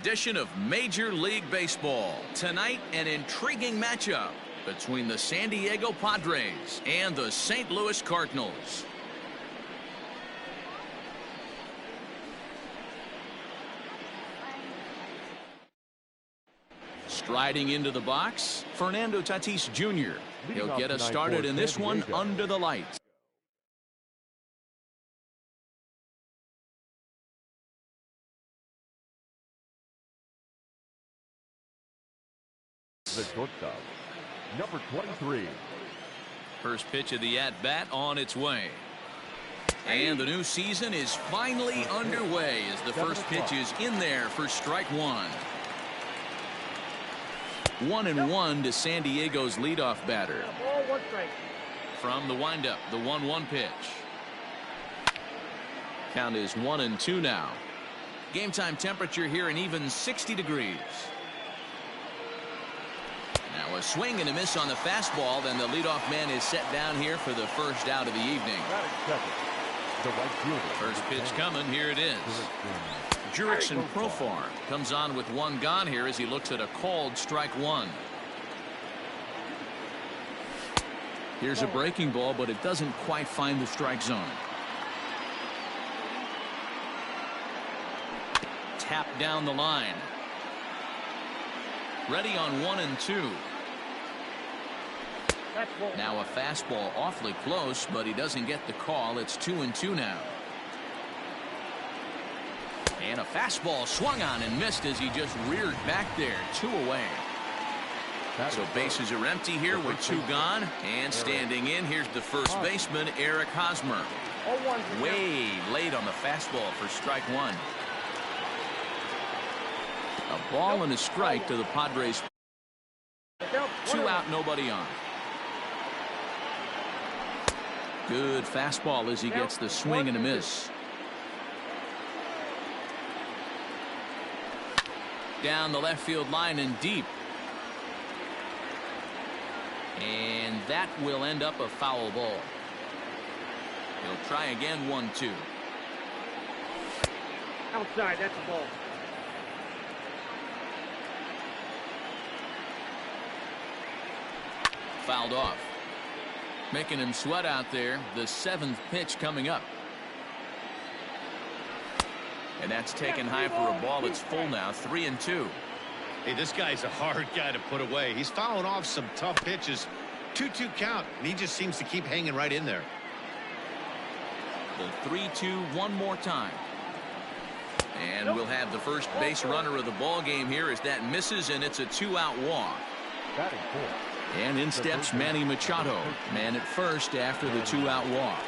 Edition of Major League Baseball. Tonight, an intriguing matchup between the San Diego Padres and the St. Louis Cardinals. Striding into the box, Fernando Tatis Jr. He'll get us started in this one under the lights. The shortstop, number 23. First pitch of the at-bat on its way. And the new season is finally underway as the first pitch is in there for strike one. 1-1 to San Diego's leadoff batter. From the windup, the 1-1 pitch. Count is 1-2 now. Game time temperature here an even 60 degrees. Now a swing and a miss on the fastball. Then the leadoff man is set down here for the first out of the evening. First pitch coming. Here it is. Jurickson Profar comes on with one gone here as he looks at a called strike one. Here's a breaking ball, but it doesn't quite find the strike zone. Tap down the line. Ready on 1-2. Now a fastball awfully close, but he doesn't get the call. It's 2-2 now. And a fastball swung on and missed as he just reared back there. 2 away. So bases are empty here with 2 gone. And standing in, here's the first baseman, Eric Hosmer. Way late on the fastball for strike one. A ball and a strike to the Padres. 2 out, nobody on. Good fastball as he gets the swing and a miss. Down the left field line and deep. And that will end up a foul ball. He'll try again, 1-2. Outside, that's a ball. Fouled off. Making him sweat out there. The 7th pitch coming up. And that's taken high for a ball. It's full now. 3-2. Hey, this guy's a hard guy to put away. He's fouling off some tough pitches. 2-2 count, and he just seems to keep hanging right in there. The 3-2 one more time. And we'll have the first base runner of the ball game here as that misses, and it's a 2-out walk. And in steps Manny Machado. Man at first after the 2-out walk.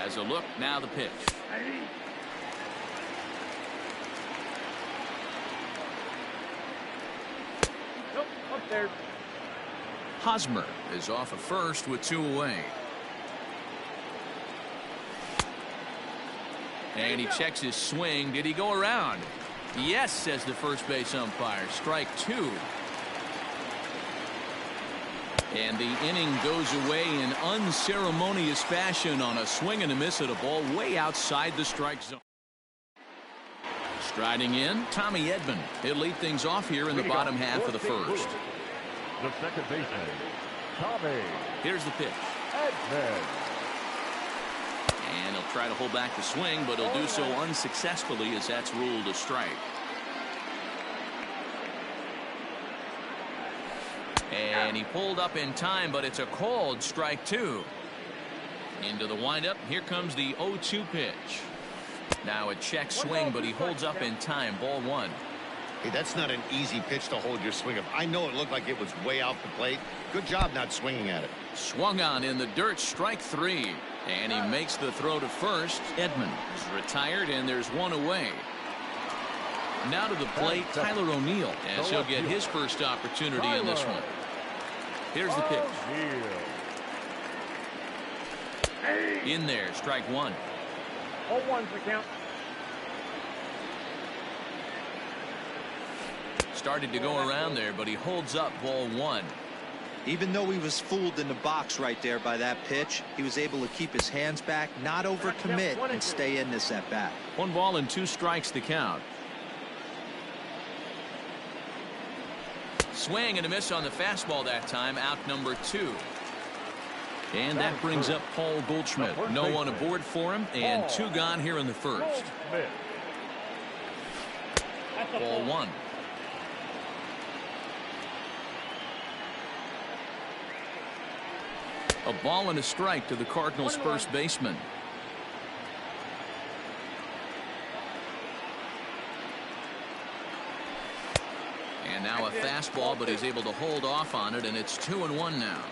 As a look, now the pitch. There's Hosmer is off at first with 2 away. And he checks his swing. Did he go around? Yes, says the first base umpire. Strike 2. And the inning goes away in unceremonious fashion on a swing and a miss at a ball way outside the strike zone. Striding in, Tommy Edman. He'll lead things off here in the bottom half of the first. the second baseman, Tommy. Here's the pitch. Edman. And he'll try to hold back the swing, but he'll do so unsuccessfully as that's ruled a strike. And he pulled up in time, but it's a called strike 2. Into the windup. Here comes the 0-2 pitch. Now a check swing, but he holds up in time. Ball 1. Hey, that's not an easy pitch to hold your swing of. I know it looked like it was way out the plate. Good job not swinging at it. Swung on in the dirt. Strike 3. And he makes the throw to first. Edman is retired, and there's 1 away. Now to the plate, Tyler O'Neill, as he'll get his first opportunity in this one. Here's the pitch. In there, strike 1. 0-1's the count. Started to go around there, but he holds up. Ball 1. Even though he was fooled in the box right there by that pitch, he was able to keep his hands back, not overcommit, and stay in this at bat. 1 ball and 2 strikes to count. Swing and a miss on the fastball that time. Out number 2. And that brings up Paul Goldschmidt. No one aboard for him, and 2 gone here in the first. Ball 1. A ball and a strike to the Cardinals' first baseman. And now a fastball, but he's able to hold off on it, and it's 2-1 now.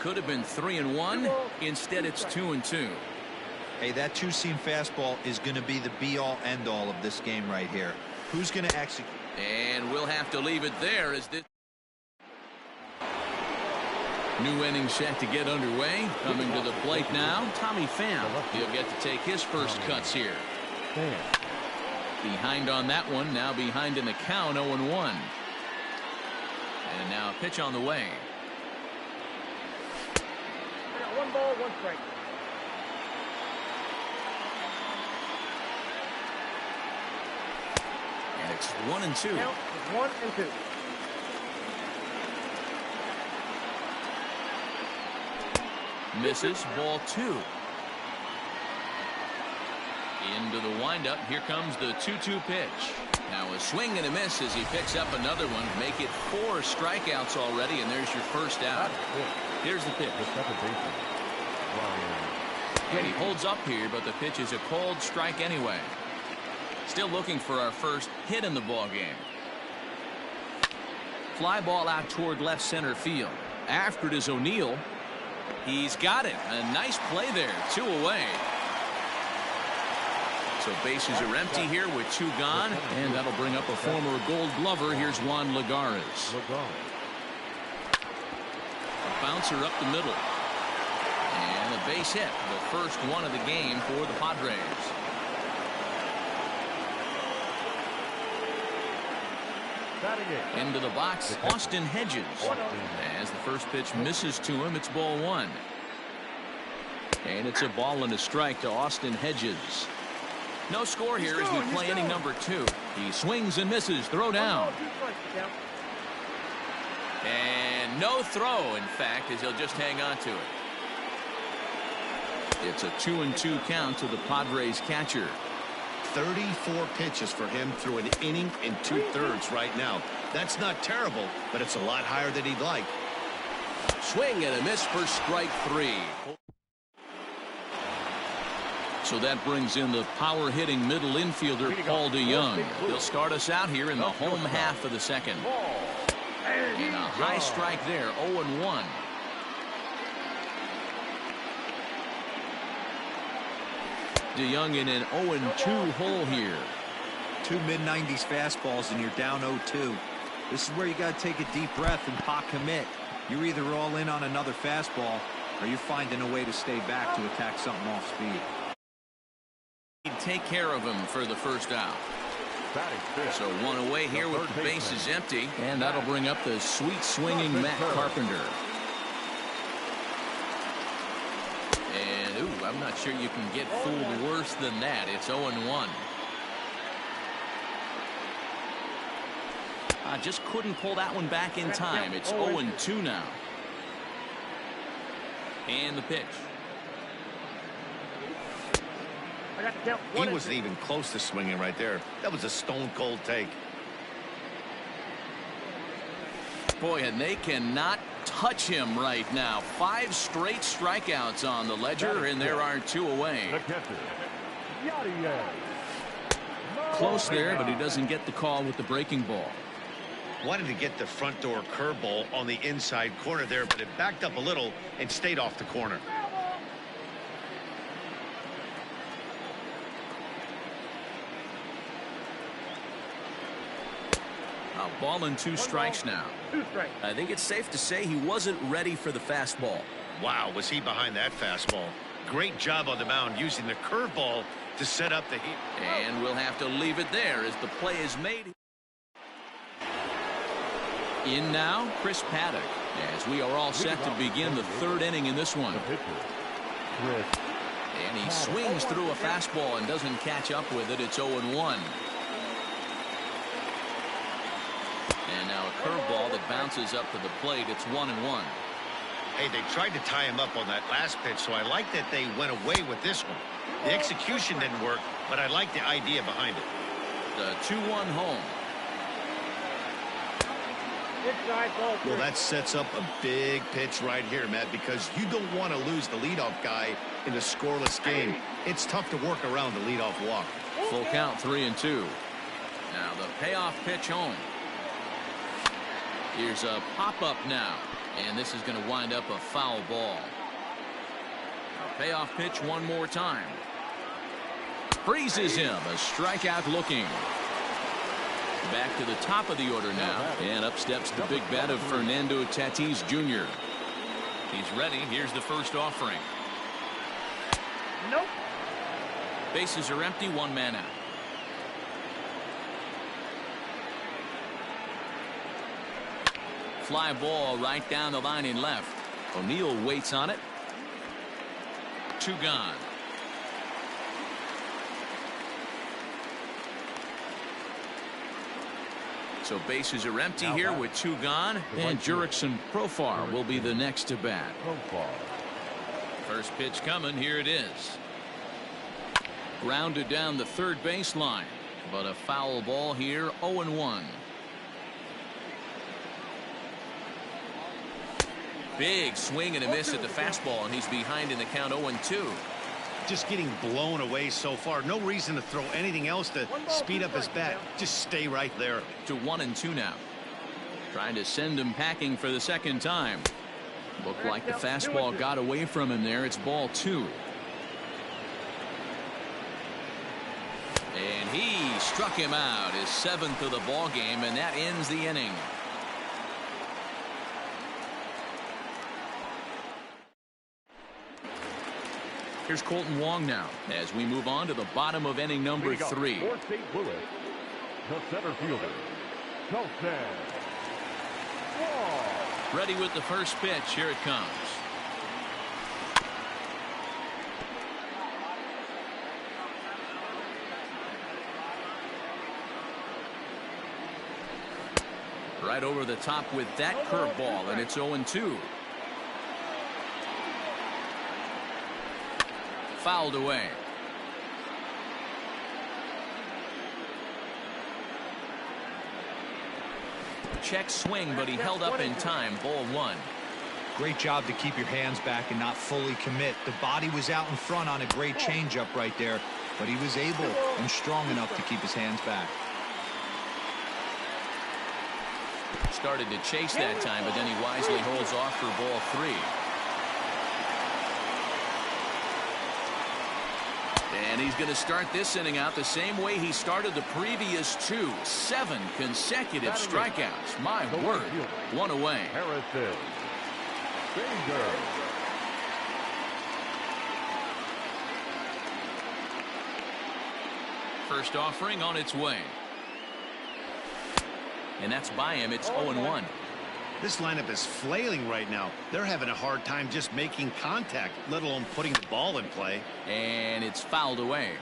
Could have been 3-1. Instead, it's 2-2. Hey, that 2-seam fastball is going to be the be-all, end-all of this game right here. Who's going to execute? And we'll have to leave it there as this new inning set to get underway. Coming to the plate now, Tommy Pham. He'll get to take his first cuts here. Behind on that one, now behind in the count, 0-1. And now a pitch on the way. 1 ball, 1 strike. And it's 1-2. Count is 1 and 2. Misses. Ball 2. Into the windup. Here comes the 2-2 pitch. Now a swing and a miss as he picks up another one. Make it 4 strikeouts already, and there's your first out. Here's the pitch. And he holds up here, but the pitch is a called strike anyway. Still looking for our first hit in the ball game. Fly ball out toward left center field. After it is O'Neill. He's got it. A nice play there. 2 away. So bases are empty here with 2 gone, and that'll bring up a former Gold Glover. Here's Juan Lagares. A bouncer up the middle. And a base hit. The first one of the game for the Padres. Into the box, Austin Hedges. As the first pitch misses to him, it's ball 1. And it's a ball and a strike to Austin Hedges. No score here as we play inning number 2. He swings and misses. Throw down. And no throw, in fact, as he'll just hang on to it. It's a 2-2 count to the Padres catcher. 34 pitches for him through an inning and 2/3 right now. That's not terrible, but it's a lot higher than he'd like. Swing and a miss for strike 3. So that brings in the power-hitting middle infielder, Paul DeJong. He'll start us out here in the home half of the second. And a high strike there, 0-1. DeJong in an 0-2 hole here. Two mid-90s fastballs and you're down 0-2. This is where you got to take a deep breath and pot commit. You're either all in on another fastball or you're finding a way to stay back to attack something off speed. Take care of him for the first out. So one away here with the bases empty, and that'll bring up the sweet swinging Matt Carpenter. And ooh, I'm not sure you can get fooled worse than that. It's 0-1. Just couldn't pull that one back in time. It's 0-2 now. And the pitch. He wasn't even close to swinging right there. That was a stone-cold take. Boy, and they cannot touch him right now. 5 straight strikeouts on the ledger, and there are 2 away. Close there, but he doesn't get the call with the breaking ball. Wanted to get the front door curveball on the inside corner there, but it backed up a little and stayed off the corner. Ball and 2 strikes now. I think it's safe to say he wasn't ready for the fastball. Wow, was he behind that fastball. Great job on the mound using the curveball to set up the heat. And we'll have to leave it there as the play is made. In now, Chris Paddock, as we are all set to begin the 3rd inning in this one. And he swings through a fastball and doesn't catch up with it. It's 0-1. And now a curveball that bounces up to the plate. It's 1-1. Hey, they tried to tie him up on that last pitch, so I like that they went away with this one. The execution didn't work, but I like the idea behind it. The 2-1 home. Well, that sets up a big pitch right here, Matt, because you don't want to lose the leadoff guy in a scoreless game. It's tough to work around the leadoff walk. Full count, 3-2. Now the payoff pitch home. Here's a pop-up now, and this is going to wind up a foul ball. A payoff pitch one more time. Freezes him, a strikeout looking. Back to the top of the order now, and up steps the big bat of Fernando Tatis Jr. He's ready. Here's the first offering. Nope. Bases are empty, 1 man out. Fly ball right down the line in left. O'Neill waits on it. 2 gone. So bases are empty here with 2 gone, and Jurickson Profar will be the next to bat. First pitch coming. Here it is. Grounded down the 3rd baseline, but a foul ball here. 0-1. Big swing and a miss at the fastball, and he's behind in the count. 0-2. Just getting blown away so far. No reason to throw anything else to speed up his bat. Just stay right there. To 1-2 now. Trying to send him packing for the 2nd time. Looked like the fastball got away from him there. It's ball 2. And he struck him out, his 7th of the ball game, and that ends the inning. Here's Colton Wong now as we move on to the bottom of inning number 3. For St. Louis, the center fielder, Colton Wong. Ready with the first pitch. Here it comes. Right over the top with that curveball, and it's 0-2. Fouled away. Check swing, but he held up in time. Ball 1. Great job to keep your hands back and not fully commit. The body was out in front on a great changeup right there, but he was able and strong enough to keep his hands back. Started to chase that time, but then he wisely holds off for ball 3. And he's going to start this inning out the same way he started the previous two. 7 consecutive strikeouts. My word. 1 away. Harrison. Bader. First offering on its way. And that's by him. It's 0-1. This lineup is flailing right now. They're having a hard time just making contact, let alone putting the ball in play. And it's fouled away.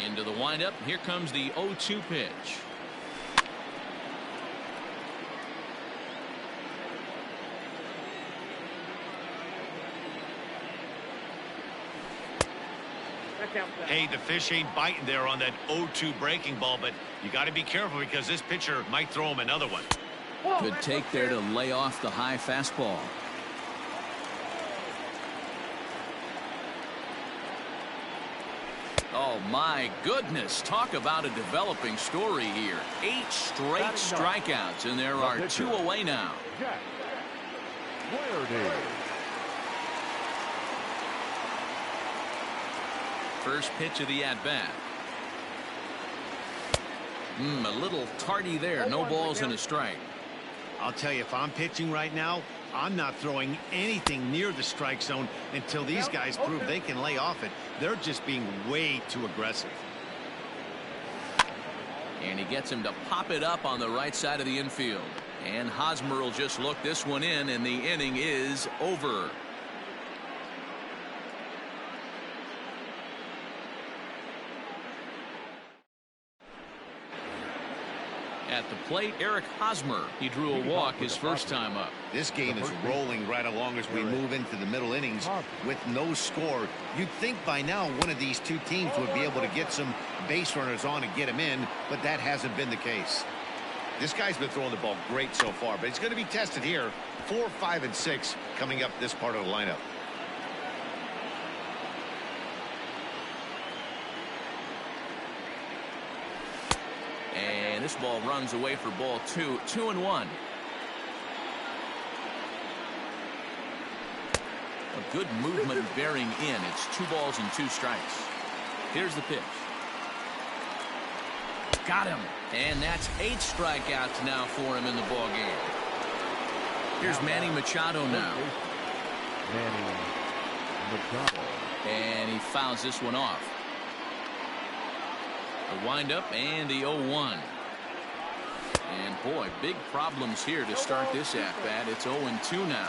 Into the windup. Here comes the 0-2 pitch. Hey, the fish ain't biting there on that 0-2 breaking ball, but you got to be careful because this pitcher might throw him another one. Good take there to lay off the high fastball. Oh, my goodness. Talk about a developing story here. 8 straight strikeouts, and there are 2 away now. Jack Flaherty. First pitch of the at-bat. A little tardy there. No balls and a strike. I'll tell you, if I'm pitching right now, I'm not throwing anything near the strike zone until these guys prove they can lay off it. They're just being way too aggressive. And he gets him to pop it up on the right side of the infield. And Hosmer will just look this one in, and the inning is over. At the plate, Eric Hosmer. He drew a walk his first time up. This game is rolling right along as we move into the middle innings with no score. You'd think by now one of these two teams would be able to get some base runners on and get him in, but that hasn't been the case. This guy's been throwing the ball great so far, but it's going to be tested here. 4, 5, and 6 coming up this part of the lineup. And this ball runs away for ball 2. 2-1. A good movement bearing in. It's 2 balls and 2 strikes. Here's the pitch. Got him. And that's 8 strikeouts now for him in the ball game. Here's Manny Machado now. Manny Machado. And he fouls this one off. The windup and the 0-1. And boy, big problems here to start this at-bat. It's 0-2 now.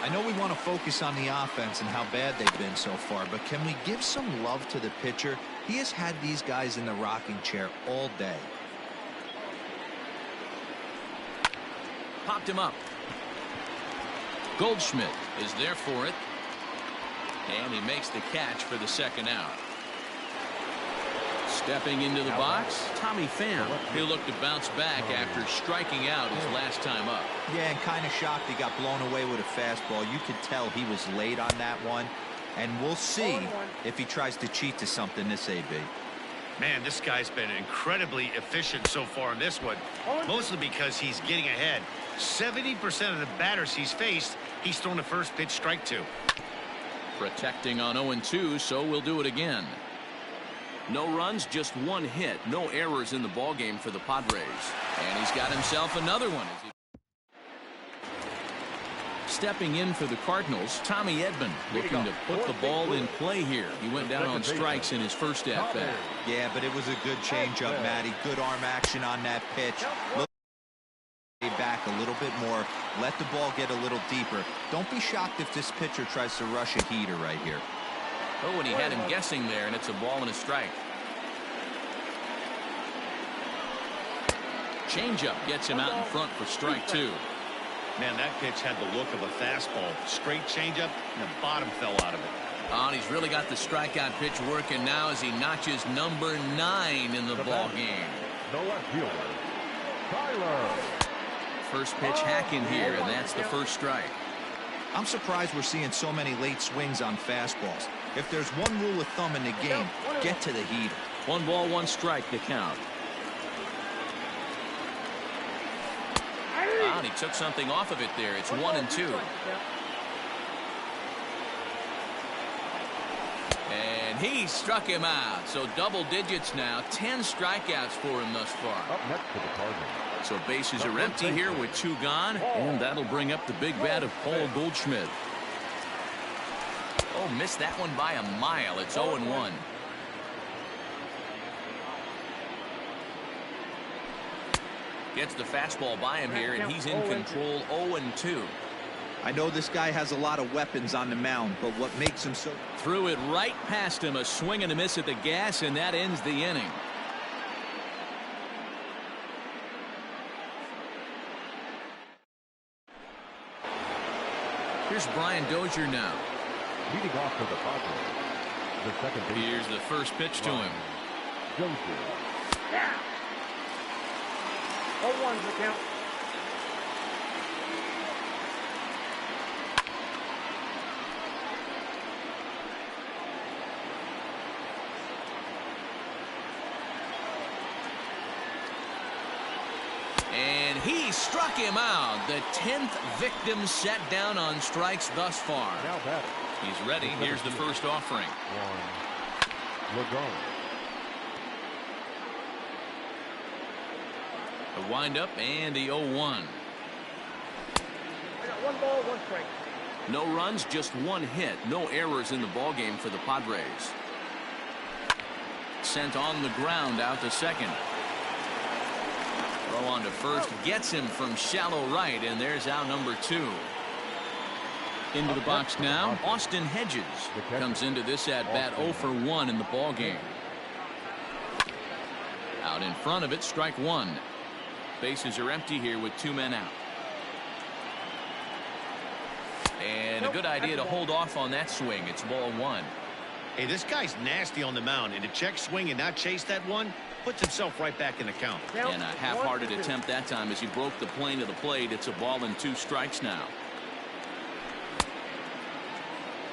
I know we want to focus on the offense and how bad they've been so far, but can we give some love to the pitcher? He has had these guys in the rocking chair all day. Popped him up. Goldschmidt is there for it. And he makes the catch for the second out. Stepping into the box, Tommy Pham. He'll look to bounce back after striking out his last time up. Yeah, and kind of shocked he got blown away with a fastball. You could tell he was late on that one. And we'll see if he tries to cheat to something this AB. Man, this guy's been incredibly efficient so far in this one, mostly because he's getting ahead. 70% of the batters he's faced, he's thrown the first pitch strike to. Protecting on 0-2, so we'll do it again. No runs, just 1 hit. No errors in the ballgame for the Padres. And he's got himself another one. Stepping in for the Cardinals, Tommy Edman looking to put the ball in play here. He went down on strikes in his first at-bat. Yeah, but it was a good changeup, Matty. Good arm action on that pitch. Look back a little bit more. Let the ball get a little deeper. Don't be shocked if this pitcher tries to rush a heater right here. Oh, and he had him guessing there, and it's a ball and a strike. Changeup gets him out in front for strike 2. Man, that pitch had the look of a fastball. Straight changeup, and the bottom fell out of it. Oh, and he's really got the strikeout pitch working now as he notches number 9 in the ball game. The left fielder, Tyler. First pitch hack in here, and that's the first strike. I'm surprised we're seeing so many late swings on fastballs. If there's one rule of thumb in the game, get to the heater. 1 ball, 1 strike to count. Ah, and he took something off of it there. It's 1-2. And he struck him out. So double digits now. 10 strikeouts for him thus far. Up next for the Cardinals. So bases are empty here with 2 gone. And that'll bring up the big bat of Paul Goldschmidt. Oh, missed that one by a mile. It's 0-1. Gets the fastball by him here, and he's in control. 0-2. I know this guy has a lot of weapons on the mound, but what makes him so... Threw it right past him. A swing and a miss at the gas, and that ends the inning. Here's Brian Dozier now. Leading off for the Padres. The second base. Here's the first pitch to him. Dozier. Yeah. 0-1's the count. And he struck him out. The 10th victim set down on strikes thus far. Now batting. He's ready. Here's the first offering. Ligon. The windup and the 0-1. I got 1 ball, 1 strike. No runs, just 1 hit. No errors in the ballgame for the Padres. Sent on the ground out to second. Throw on to first. Gets him from shallow right, and there's out number 2. Into the box now. Austin Hedges comes into this at-bat 0 for 1 in the ballgame. Out in front of it, strike 1. Bases are empty here with 2 men out. And a good idea to hold off on that swing. It's ball 1. Hey, this guy's nasty on the mound, and to check swing and not chase that one puts himself right back in the count. And a half-hearted attempt that time as he broke the plane of the plate. It's a ball and 2 strikes now.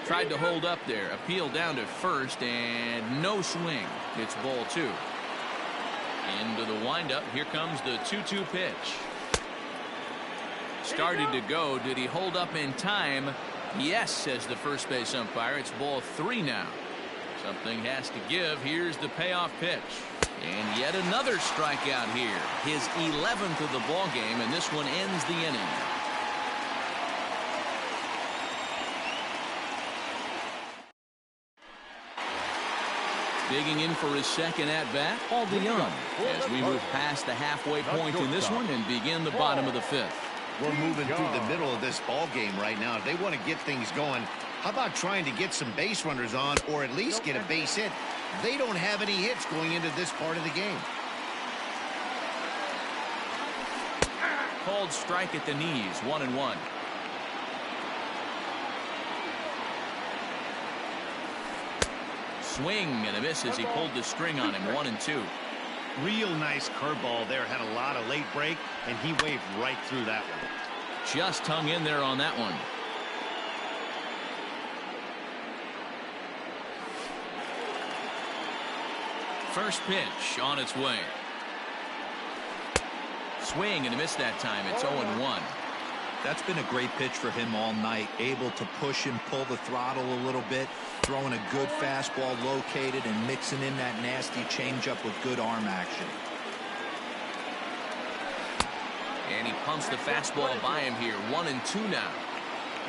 Tried to hold up there. Appeal down to first, and no swing. It's ball 2. Into the windup. Here comes the 2-2 pitch. Started to go. Did he hold up in time? Yes, says the first base umpire. It's ball 3 now. Something has to give. Here's the payoff pitch. And yet another strikeout here. His 11th of the ball game, and this one ends the inning. Digging in for his second at-bat, Paul DeYoung, as we move past the halfway point in this one and begin the bottom of the 5th. We're moving through the middle of this ball game right now. If they want to get things going, how about trying to get some base runners on or at least get a base hit? They don't have any hits going into this part of the game. Called strike at the knees, 1-1. Swing and a miss as he pulled the string on him, 1-2. Real nice curveball there. Had a lot of late break, and he waved right through that one. Just hung in there on that one. First pitch on its way. Swing and a miss that time. It's 0-1. That's been a great pitch for him all night. Able to push and pull the throttle a little bit. Throwing a good fastball located and mixing in that nasty changeup with good arm action. And he pumps the fastball by him here. 1-2 now.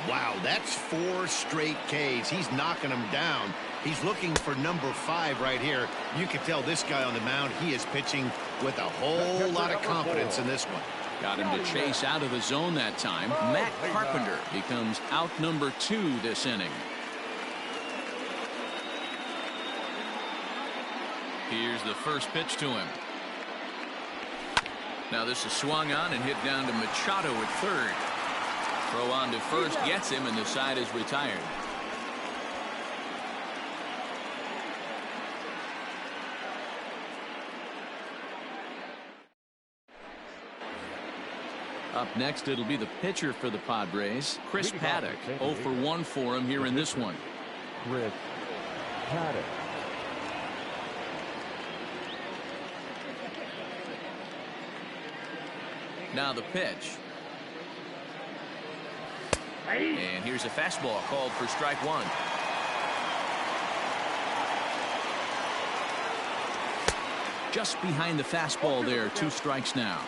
Wow, that's 4 straight Ks. He's knocking them down. He's looking for number 5 right here. You can tell this guy on the mound, he is pitching with a whole lot of confidence in this one. Got him to chase out of the zone that time. Matt Carpenter becomes out number 2 this inning. Here's the first pitch to him. Now this is swung on and hit down to Machado at third. Throw on to first gets him, and the side is retired. Up next, it'll be the pitcher for the Padres, Chris Paddack. 0 for 1 for him here in this one. Chris Paddack. Now the pitch. And here's a fastball called for strike 1. Just behind the fastball there. 2 strikes now.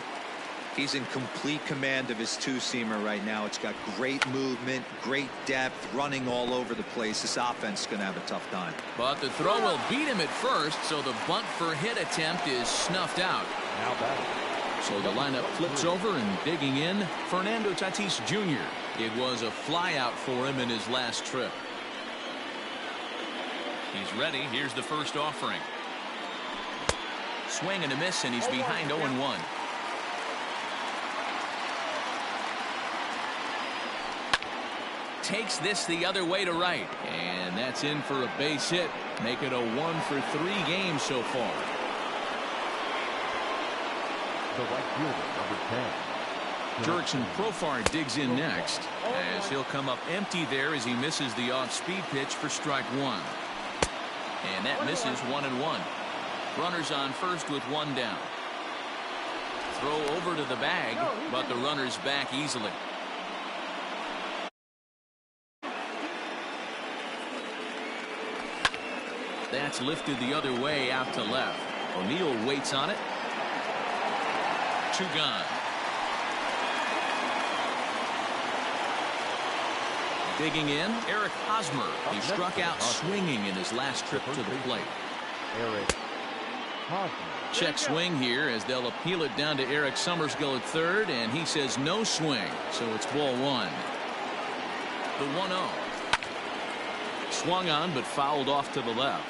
He's in complete command of his two-seamer right now. It's got great movement, great depth, running all over the place. This offense is going to have a tough time. But the throw will beat him at first, so the bunt for hit attempt is snuffed out. Now batting. So the lineup flips over, and digging in, Fernando Tatis Jr. It was a flyout for him in his last trip. He's ready. Here's the first offering. Swing and a miss, and he's behind 0-1. Takes this the other way to right, and that's in for a base hit. Make it a 1-for-3 game so far. The right fielder, number 10. Jurickson Profar digs in next, as he'll come up empty there as he misses the off-speed pitch for strike 1. And that misses 1-1. Runners on first with 1 down. Throw over to the bag, but the runner's back easily. That's lifted the other way out to left. O'Neill waits on it. 2 gone. Digging in, Eric Hosmer. He struck out swinging in his last trip to the plate. Eric Hosmer. Check swing here as they'll appeal it down to Eric Summerskill at third, and he says no swing, so it's ball 1. The 1-0. Swung on but fouled off to the left.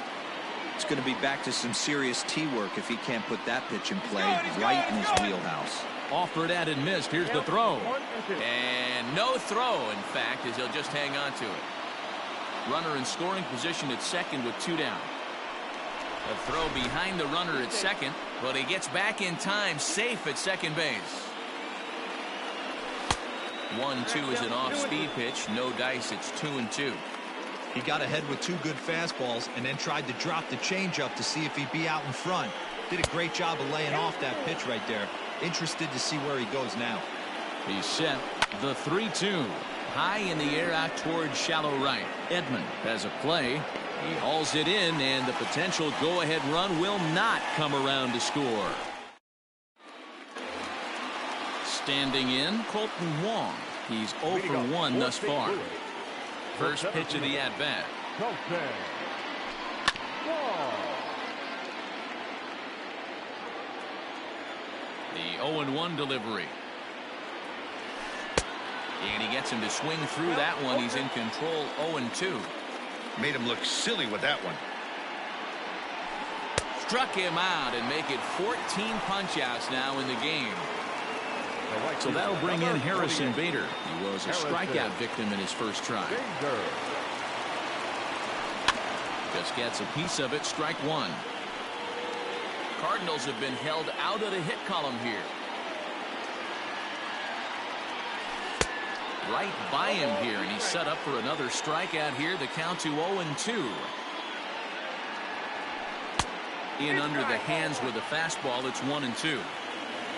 It's going to be back to some serious tee work if he can't put that pitch in play right in his wheelhouse. Offered at and missed. Here's the throw. And no throw, in fact, as he'll just hang on to it. Runner in scoring position at second with 2 down. A throw behind the runner at second, but he gets back in time, safe at second base. 1-2 is an off-speed pitch. No dice. It's 2-2. He got ahead with 2 good fastballs and then tried to drop the changeup to see if he'd be out in front. Did a great job of laying off that pitch right there. Interested to see where he goes now. He's set. The 3-2. High in the air out towards shallow right. Edman has a play. He hauls it in, and the potential go-ahead run will not come around to score. Standing in, Colton Wong. He's 0 for 1 thus far. First pitch of the at-bat. The 0-1 delivery. And he gets him to swing through that one. He's in control. 0-2. Made him look silly with that one. Struck him out and make it 14 punch-outs now in the game. So that'll bring in Harrison Bader. He was a strikeout victim in his first try. Just gets a piece of it. Strike 1. Cardinals have been held out of the hit column here. Right by him here, and he's set up for another strikeout here. The count to 0-2. In under the hands with a fastball. It's 1-2.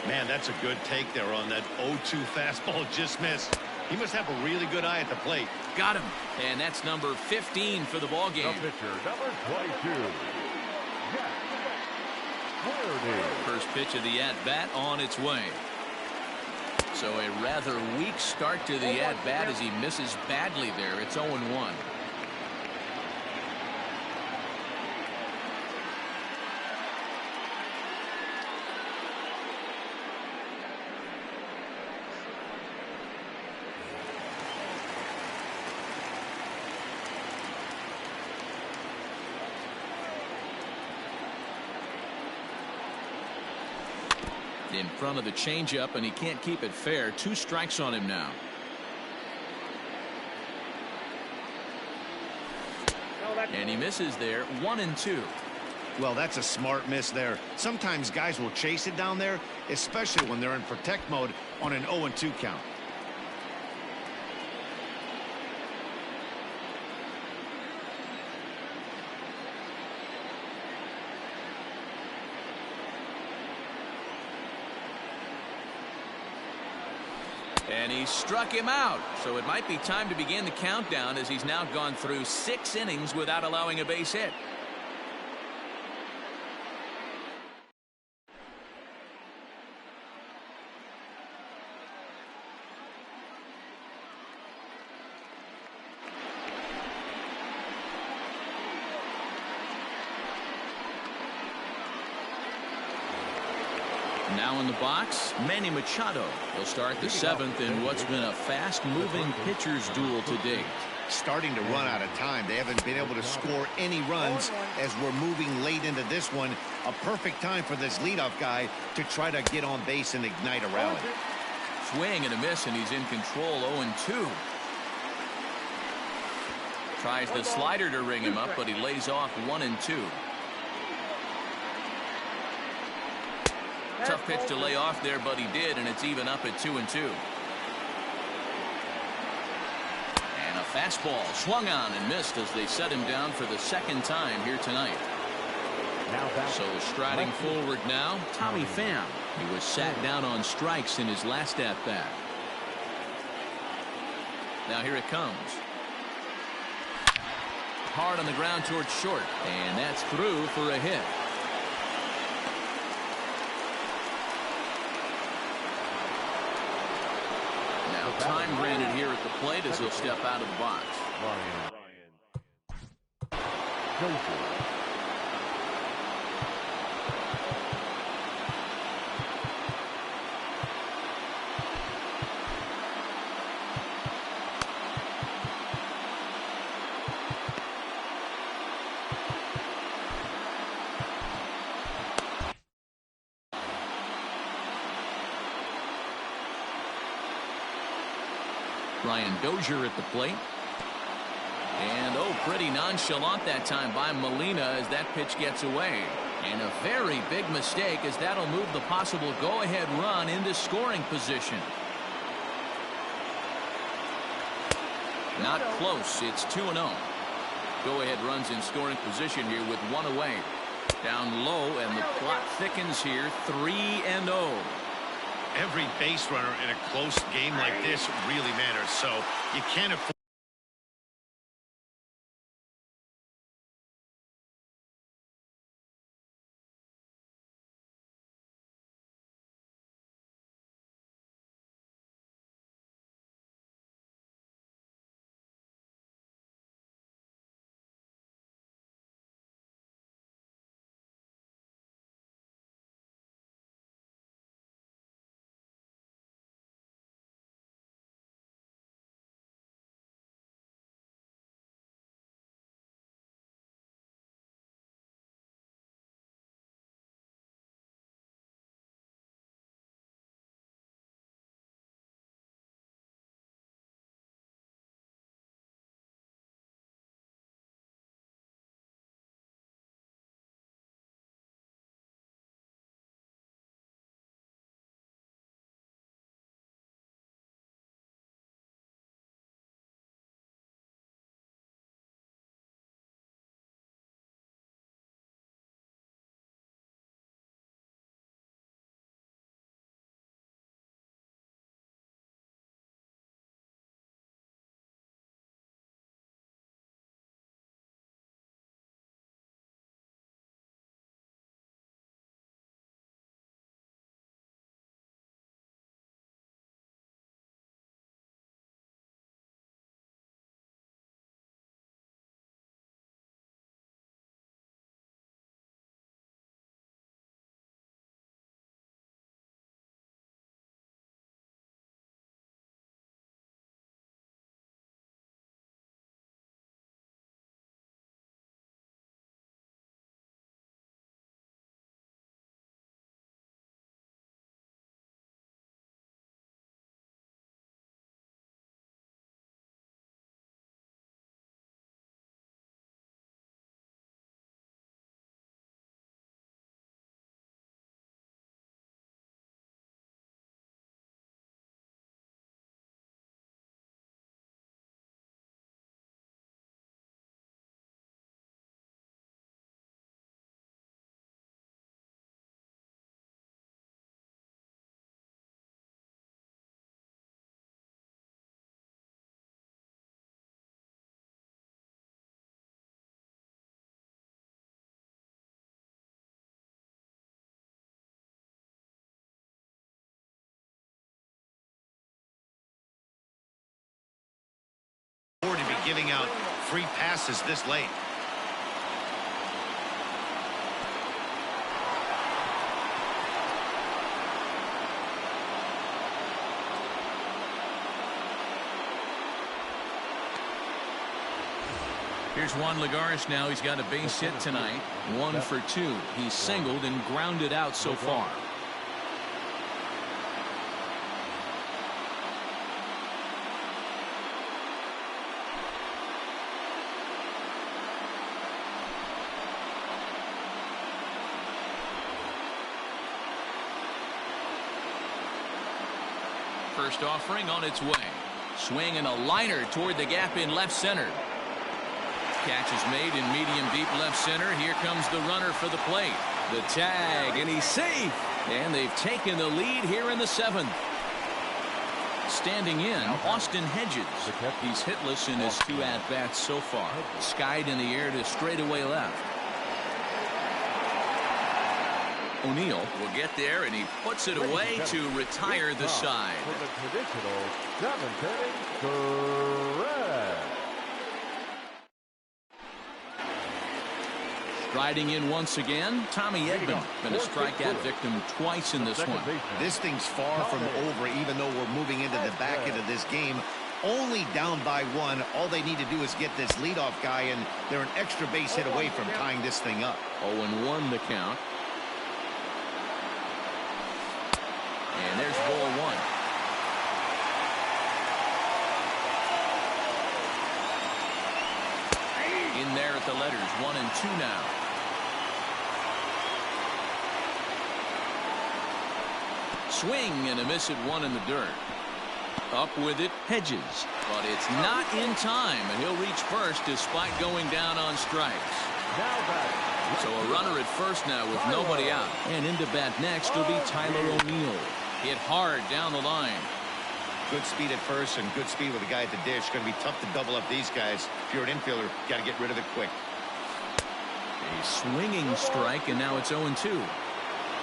Man, that's a good take there on that 0-2 fastball. Just missed. He must have a really good eye at the plate. Got him. And that's number 15 for the ball game. The pitcher, number 22. First pitch of the at-bat on its way. So a rather weak start to the at-bat as he misses badly there. It's 0-1. In front of the changeup, and he can't keep it fair. 2 strikes on him now. And he misses there. 1-2. Well, that's a smart miss there. Sometimes guys will chase it down there, especially when they're in protect mode on an 0-2 count. And he struck him out. So it might be time to begin the countdown as he's now gone through 6 innings without allowing a base hit. Now in the box, Manny Machado. He'll start the seventh in what's been a fast-moving pitcher's duel to date. Starting to run out of time. They haven't been able to score any runs as we're moving late into this one. A perfect time for this leadoff guy to try to get on base and ignite a rally. Swing and a miss, and he's in control. 0-2. Tries the slider to ring him up, but he lays off 1-2. Tough pitch to lay off there, but he did, and it's even up at 2-2. And a fastball swung on and missed as they set him down for the second time here tonight. So striding forward now, Tommy Pham. He was sat down on strikes in his last at-bat. Now here it comes. Hard on the ground towards short, and that's through for a hit. Now time granted here at the plate as he'll step out of the box. Brian Dozier at the plate. And pretty nonchalant that time by Molina as that pitch gets away. And a very big mistake as that'll move the possible go-ahead run into scoring position. Not close. It's 2-0. Go-ahead runs in scoring position here with one away. Down low, and the plot thickens here. 3-0. Every base runner in a close game like this really matters, so you can't afford. To be giving out free passes this late. Here's Juan Lagares now. He's got a base hit tonight. 1 for 2. He's singled and grounded out so far. First offering on its way. Swing and a liner toward the gap in left center. Catch is made in medium deep left center. Here comes the runner for the plate. The tag, and he's safe. And they've taken the lead here in the 7th. Standing in, Austin Hedges. He's hitless in his 2 at-bats so far. Skied in the air to straightaway left. O'Neill will get there, and he puts it away to retire the side. For the traditional 7th inning, correct. Striding in once again, Tommy Edman. Been a strikeout victim twice in this one. This thing's far from over, even though we're moving into the back end of this game. Only down by 1. All they need to do is get this leadoff guy, and they're an extra base hit away from tying this thing up. 0-1 the count. And there's ball 1. In there at the letters, 1 and 2 now. Swing and a miss at 1 in the dirt. Up with it, Hedges. But it's not in time, and he'll reach first despite going down on strikes. So a runner at first now with nobody out. And into bat next will be Tyler O'Neill. Hit hard down the line. Good speed at first and good speed with the guy at the dish. Going to be tough to double up these guys. If you're an infielder, got to get rid of it quick. A swinging strike, and now it's 0-2.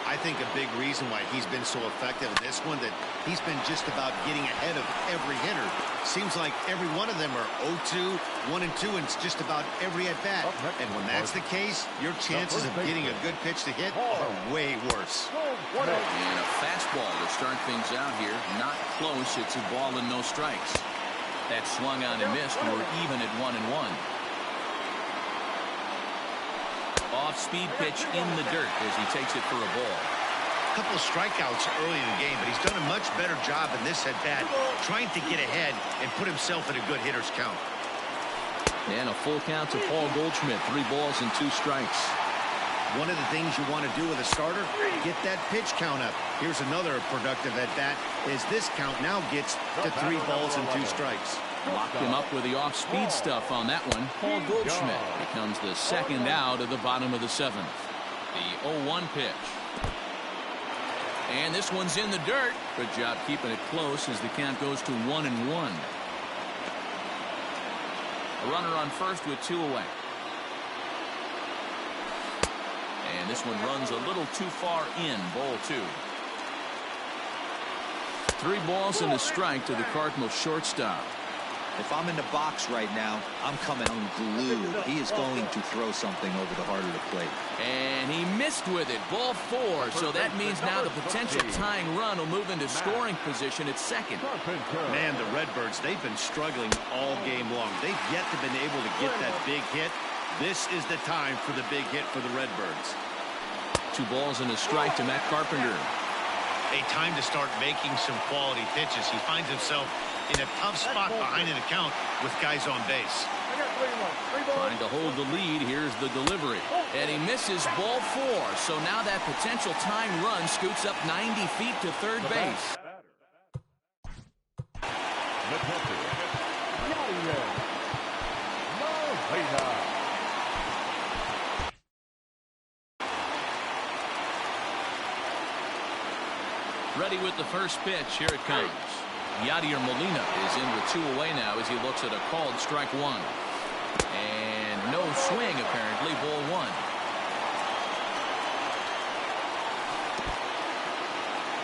I think a big reason why he's been so effective in this one, that he's been just about getting ahead of every hitter. Seems like every one of them are 0-2, 1 and 2, and it's just about every at bat. And when that's the case, your chances of getting a good pitch to hit are way worse. And a fastball to start things out here. Not close. It's a ball and no strikes. That swung on and missed. We're even at 1 and 1. Off-speed pitch in the dirt as he takes it for a ball. A couple of strikeouts early in the game, but he's done a much better job in this at-bat trying to get ahead and put himself in a good hitter's count. And a full count to Paul Goldschmidt. 3 balls and 2 strikes. One of the things you want to do with a starter, get that pitch count up. Here's another productive at-bat as this count now gets to 3 balls and 2 strikes. Locked him up with the off-speed stuff on that one. Paul Goldschmidt becomes the second out of the bottom of the 7th. The 0-1 pitch. And this one's in the dirt. Good job keeping it close as the count goes to 1 and 1. A runner on first with 2 away. And this one runs a little too far in. Ball 2. 3 balls and a strike to the Cardinals shortstop. If I'm in the box right now, I'm coming unglued. He is going to throw something over the heart of the plate. And he missed with it. Ball 4. So that means now the potential tying run will move into scoring position at second. Man, the Redbirds, they've been struggling all game long. They've yet to been able to get that big hit. This is the time for the big hit for the Redbirds. 2 balls and a strike to Matt Carpenter. A time to start making some quality pitches. He finds himself in a tough spot behind an account with guys on base. Trying to hold the lead. Here's the delivery. And he misses ball 4. So now that potential tying run scoots up 90 feet to third base. Ready with the first pitch. Here it comes. Yadier Molina is in with 2 away now as he looks at a called strike 1. And no swing apparently. Ball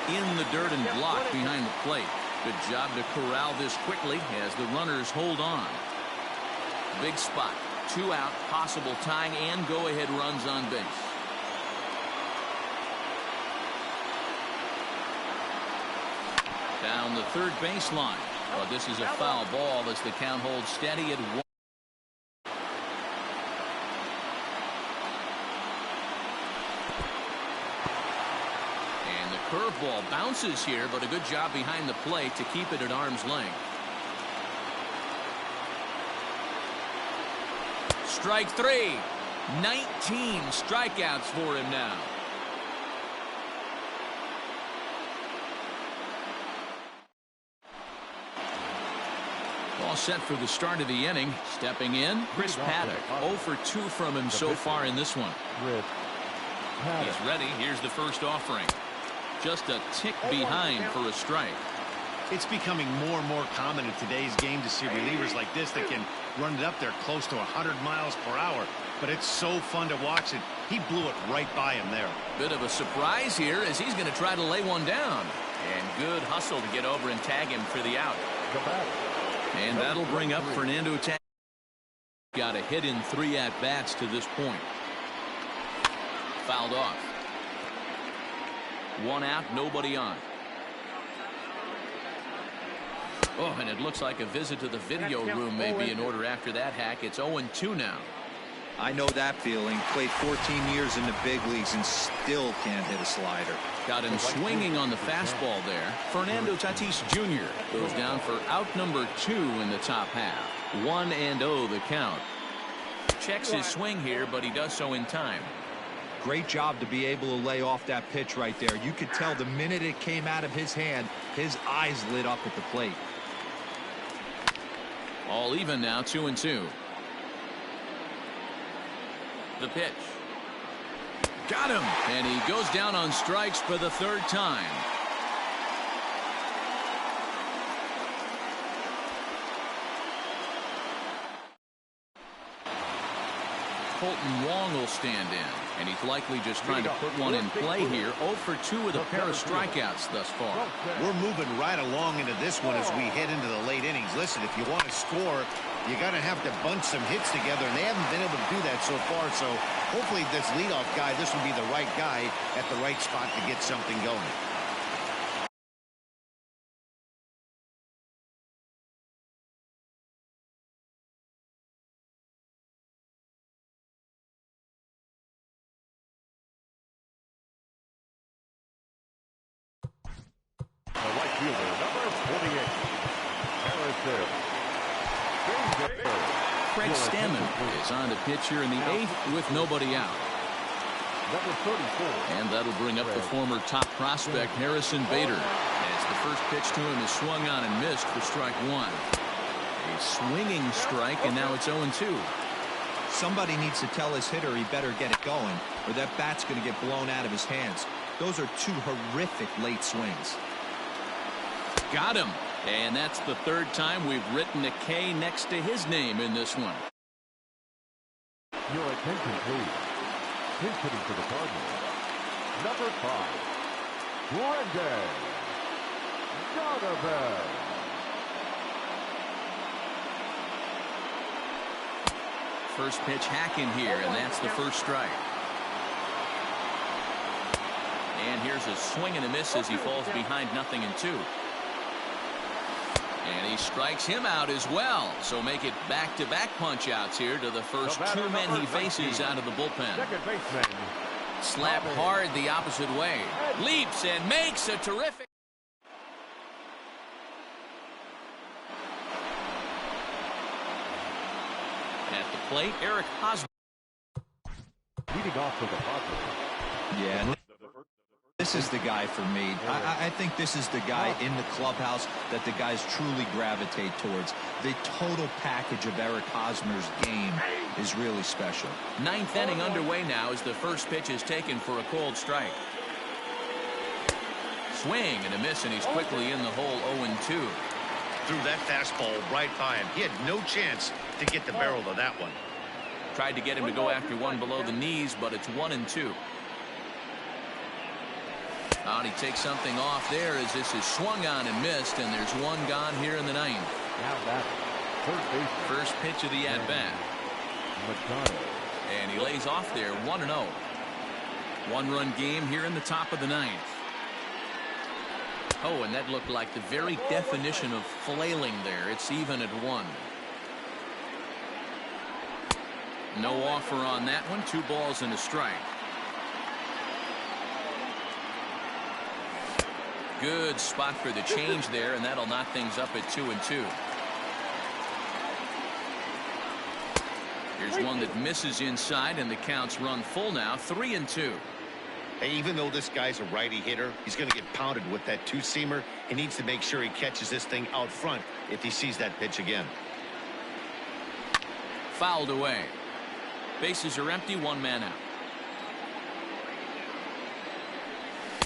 1. In the dirt and blocked behind the plate. Good job to corral this quickly as the runners hold on. Big spot. 2 out. Possible tying and go-ahead runs on base. Down the third baseline. But this is a foul ball as the count holds steady at 1. Curveball bounces here, but a good job behind the plate to keep it at arm's length. Strike three. 19 strikeouts for him now. All set for the start of the inning. Stepping in, Chris Paddack. 0 for 2 from him so far in this one. He's ready. Here's the first offering. Just a tick behind for a strike. It's becoming more and more common in today's game to see relievers like this that can run it up there close to 100 miles per hour. But it's so fun to watch it. He blew it right by him there. Bit of a surprise here as he's going to try to lay one down. And good hustle to get over and tag him for the out. And that'll bring up Fernando Tatis. Got a hit in 3 at-bats to this point. Fouled off. 1 out, nobody on. Oh, and it looks like a visit to the video room may be in order after that hack. It's 0-2 now. I know that feeling. Played 14 years in the big leagues and still can't hit a slider. Got him swinging on the fastball there. Fernando Tatis Jr. goes down for out number 2 in the top half. 1-0 the count. Checks his swing here, but he does so in time. Great job to be able to lay off that pitch right there. You could tell the minute it came out of his hand, his eyes lit up at the plate. All even now, 2-2. The pitch. Got him. And he goes down on strikes for the 3rd time. Colton Wong will stand in, and he's likely just trying to put one in play here. 0 for 2 with a pair of strikeouts thus far. We're moving right along into this one as we head into the late innings. Listen, if you want to score, you got to have to bunch some hits together, and they haven't been able to do that so far. So hopefully this leadoff guy, this will be the right guy at the right spot to get something going. The right fielder, number 28. Harrison. Craig Stammen is on to pitch here in the 8th with nobody out. Number 34. And that'll bring up the former top prospect Harrison Bader, as the first pitch to him is swung on and missed for strike 1. A swinging strike, and now it's 0-2. Somebody needs to tell his hitter he better get it going, or that bat's going to get blown out of his hands. Those are 2 horrific late swings. Got him. And that's the 3rd time we've written a K next to his name in this one. Your attention, please. Pinch hitting for the Cardinals. Number 5, Brendan Donovan. First pitch hacking here, and that's the first strike. And here's a swing and a miss as he falls behind 0-2. And he strikes him out as well. So make it back-to-back punch-outs here to the first 2 men he faces out of the bullpen. Second baseman. Slap hard the opposite way. Leaps and makes a terrific. At the plate, Eric Hosmer. Leading off for the Padres. Yeah. This is the guy for me. I think this is the guy in the clubhouse that the guys truly gravitate towards. The total package of Eric Hosmer's game is really special. 9th inning underway now as the first pitch is taken for a cold strike. Swing and a miss, and he's quickly in the hole. 0-2. Threw that fastball right by him. He had no chance to get the barrel of that one. Tried to get him to go after one below the knees, but it's 1-2. And he takes something off there as this is swung on and missed, and there's one gone here in the 9th. Now that First pitch of the at-bat. And he lays off there, 1-0. 1-run game here in the top of the 9th. Oh, and that looked like the very definition of flailing there. It's even at 1. No offer on that one. 2 balls and a strike. Good spot for the change there, and that'll knock things up at 2-2. Here's one that misses inside, and the count's run full now, 3-2. Hey, even though this guy's a righty hitter, he's going to get pounded with that two-seamer. He needs to make sure he catches this thing out front if he sees that pitch again. Fouled away. Bases are empty, one man out.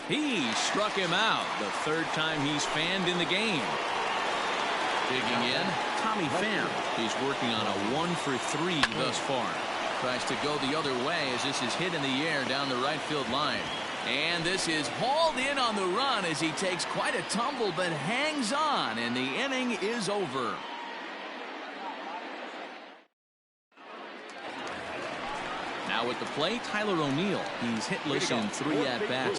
He struck him out, the third time he's fanned in the game. Digging in, Tommy Pham. He's working on a 1-for-3 thus far. Tries to go the other way as this is hit in the air down the right field line. And this is hauled in on the run as he takes quite a tumble but hangs on, and the inning is over. Now at the plate, Tyler O'Neill. He's hitless in 3 at-bats.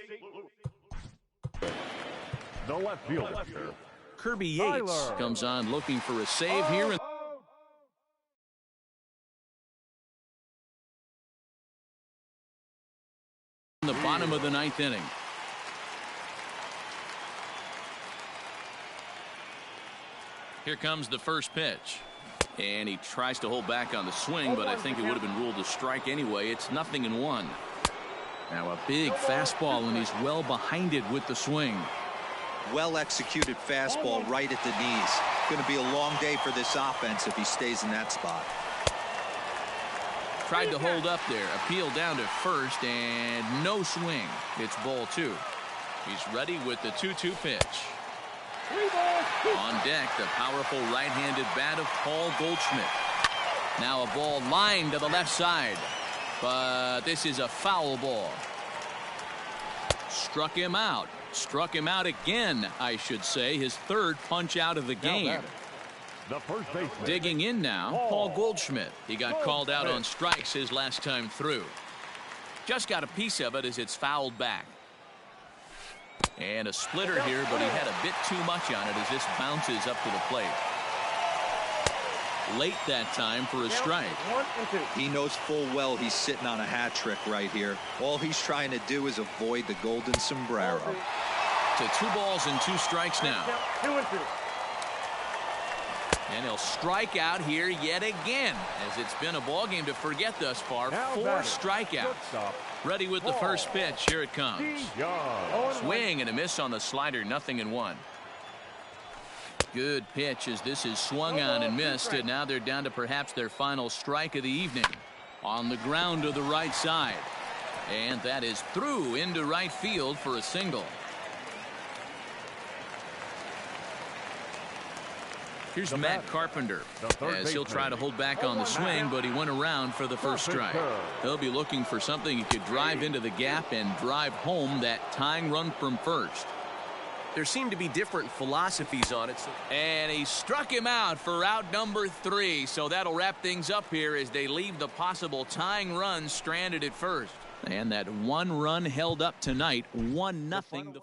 The left fielder. Kirby Yates comes on looking for a save here. In the bottom of the 9th inning. Here comes the first pitch. And he tries to hold back on the swing, but I think it would have been ruled a strike anyway. It's 0-1. Now a big fastball, and he's well behind it with the swing. Well executed fastball right at the knees. Going to be a long day for this offense if he stays in that spot. Tried to hold up there, appeal down to first, and no swing. It's ball 2. He's ready with the 2-2 pitch. On deck, the powerful right-handed bat of Paul Goldschmidt. Now a ball lined to the left side, but this is a foul ball. Struck him out. Struck him out again, I should say. His third punch out of the game. The first baseman. Digging in now, Paul Goldschmidt. He got called out on strikes his last time through. Just got a piece of it as it's fouled back. And a splitter here, but he had a bit too much on it as this bounces up to the plate. Late that time for a strike. He knows full well he's sitting on a hat trick right here. All he's trying to do is avoid the golden sombrero. To 2 balls and 2 strikes now. 2-2. And he'll strike out here yet again, as it's been a ball game to forget thus far. 4 strikeouts. Ready with the first pitch. Here it comes. Swing and a miss on the slider. 0-1. Good pitch as this is swung on and missed, and now they're down to perhaps their final strike of the evening. On the ground to the right side. And that is through into right field for a single. Here's Matt Carpenter as he'll try to hold back on the swing, but he went around for the first strike. He'll be looking for something he could drive into the gap and drive home that tying run from first. There seem to be different philosophies on it. And he struck him out for out number 3. So that'll wrap things up here as they leave the possible tying run stranded at first. And that 1 run held up tonight, 1-0.